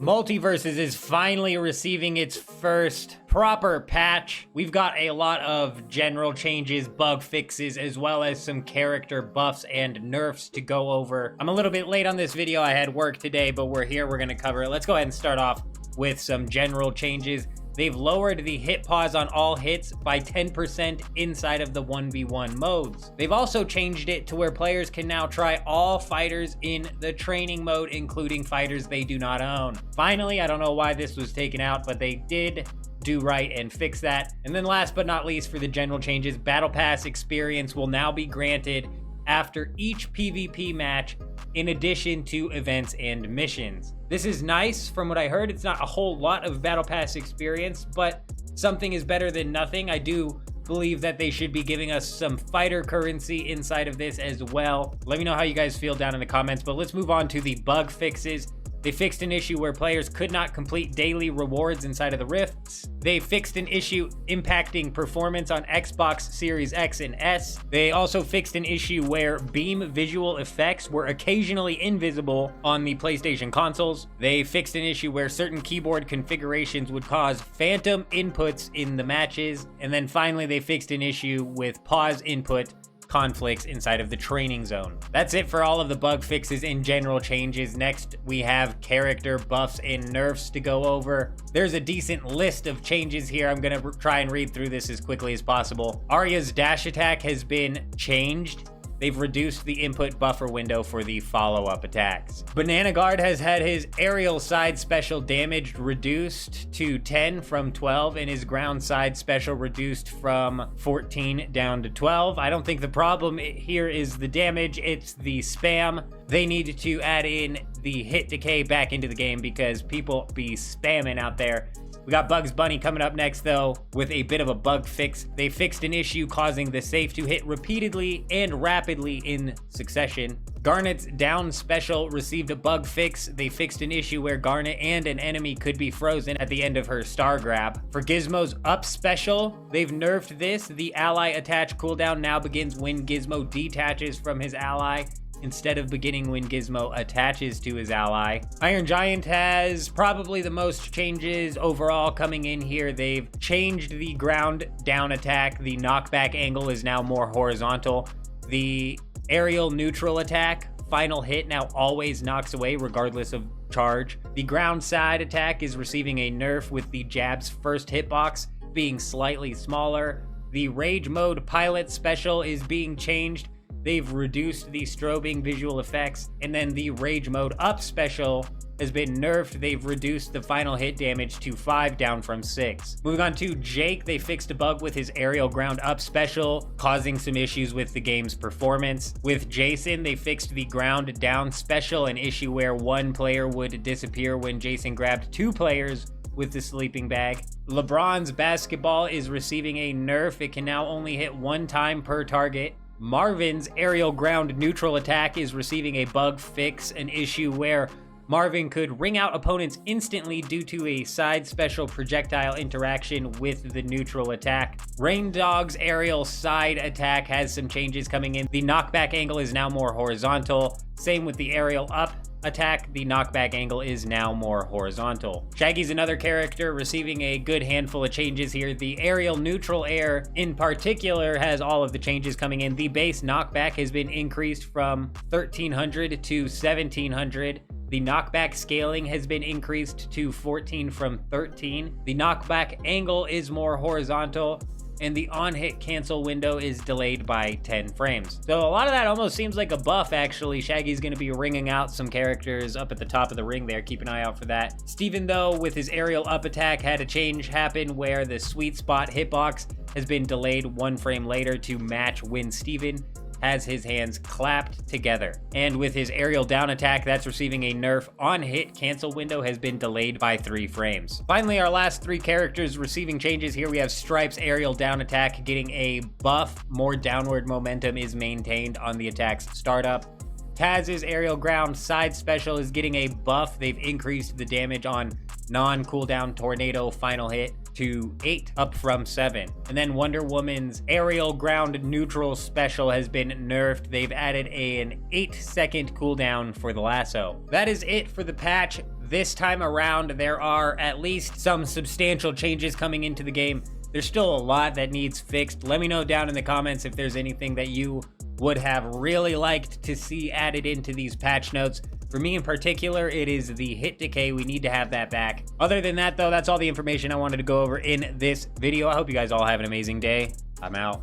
Multiversus is finally receiving its first proper patch. We've got a lot of general changes, bug fixes, as well as some character buffs and nerfs to go over. I'm a little bit late on this video. I had work today, but we're here. We're going to cover it. Let's go ahead and start off with some general changes. They've lowered the hit pause on all hits by 10% inside of the 1v1 modes. They've also changed it to where players can now try all fighters in the training mode, including fighters they do not own. Finally, I don't know why this was taken out, but they did do right and fix that. And then last but not least, for the general changes, Battle Pass experience will now be granted after each PvP match, in addition to events and missions. This is nice. From what I heard, it's not a whole lot of Battle Pass experience, but something is better than nothing. I do believe that they should be giving us some fighter currency inside of this as well. Let me know how you guys feel down in the comments, but let's move on to the bug fixes. They fixed an issue where players could not complete daily rewards inside of the rifts. They fixed an issue impacting performance on Xbox Series X and S. They also fixed an issue where beam visual effects were occasionally invisible on the PlayStation consoles. They fixed an issue where certain keyboard configurations would cause phantom inputs in the matches. And then finally, they fixed an issue with pause input conflicts inside of the training zone. That's it for all of the bug fixes and general changes. Next, we have character buffs and nerfs to go over. There's a decent list of changes here. I'm gonna try and read through this as quickly as possible. Arya's dash attack has been changed. They've reduced the input buffer window for the follow-up attacks. Banana Guard has had his aerial side special damage reduced to 10 from 12, and his ground side special reduced from 14 down to 12. I don't think the problem here is the damage, it's the spam. They need to add in the hit decay back into the game because people be spamming out there. We got Bugs Bunny coming up next, though, with a bit of a bug fix. They fixed an issue causing the safe to hit repeatedly and rapidly in succession. Garnet's down special received a bug fix. They fixed an issue where Garnet and an enemy could be frozen at the end of her star grab. For Gizmo's up special, they've nerfed this. The ally attach cooldown now begins when Gizmo detaches from his ally, instead of beginning when Gizmo attaches to his ally. Iron Giant has probably the most changes overall coming in here. They've changed the ground down attack. The knockback angle is now more horizontal. The aerial neutral attack, final hit, now always knocks away regardless of charge. The ground side attack is receiving a nerf with the jab's first hitbox being slightly smaller. The rage mode pilot special is being changed. They've reduced the strobing visual effects, and then the rage mode up special has been nerfed. They've reduced the final hit damage to 5 down from 6. Moving on to Jake, they fixed a bug with his aerial ground up special, causing some issues with the game's performance. With Jason, they fixed the ground down special, an issue where one player would disappear when Jason grabbed 2 players with the sleeping bag. LeBron's basketball is receiving a nerf. It can now only hit 1 time per target. Marvin's aerial ground neutral attack is receiving a bug fix, an issue where Marvin could ring out opponents instantly due to a side special projectile interaction with the neutral attack. Rain Dog's aerial side attack has some changes coming in. The knockback angle is now more horizontal. Same with the aerial up attack, the knockback angle is now more horizontal. Shaggy's another character receiving a good handful of changes here. The aerial neutral air in particular has all of the changes coming in. The base knockback has been increased from 1300 to 1700. The knockback scaling has been increased to 14 from 13. The knockback angle is more horizontal, and the on-hit cancel window is delayed by 10 frames. So a lot of that almost seems like a buff, actually. Shaggy's gonna be ringing out some characters up at the top of the ring there. Keep an eye out for that. Steven, though, with his aerial up attack, had a change happen where the sweet spot hitbox has been delayed 1 frame later to match when Steven has his hands clapped together. And with his aerial down attack, that's receiving a nerf. On hit cancel window has been delayed by 3 frames. Finally, our last 3 characters receiving changes here. We have Stripe's aerial down attack getting a buff. More downward momentum is maintained on the attack's startup. Taz's aerial ground side special is getting a buff. They've increased the damage on non-cooldown tornado final hit to 8, up from 7. And then Wonder Woman's aerial ground neutral special has been nerfed. They've added an 8-second cooldown for the lasso. That is it for the patch. this time around, there are at least some substantial changes coming into the game. There's still a lot that needs fixed. Let me know down in the comments if there's anything that you would have really liked to see added into these patch notes. For me in particular, it is the hit decay. We need to have that back. Other than that, though, that's all the information I wanted to go over in this video. I hope you guys all have an amazing day. I'm out.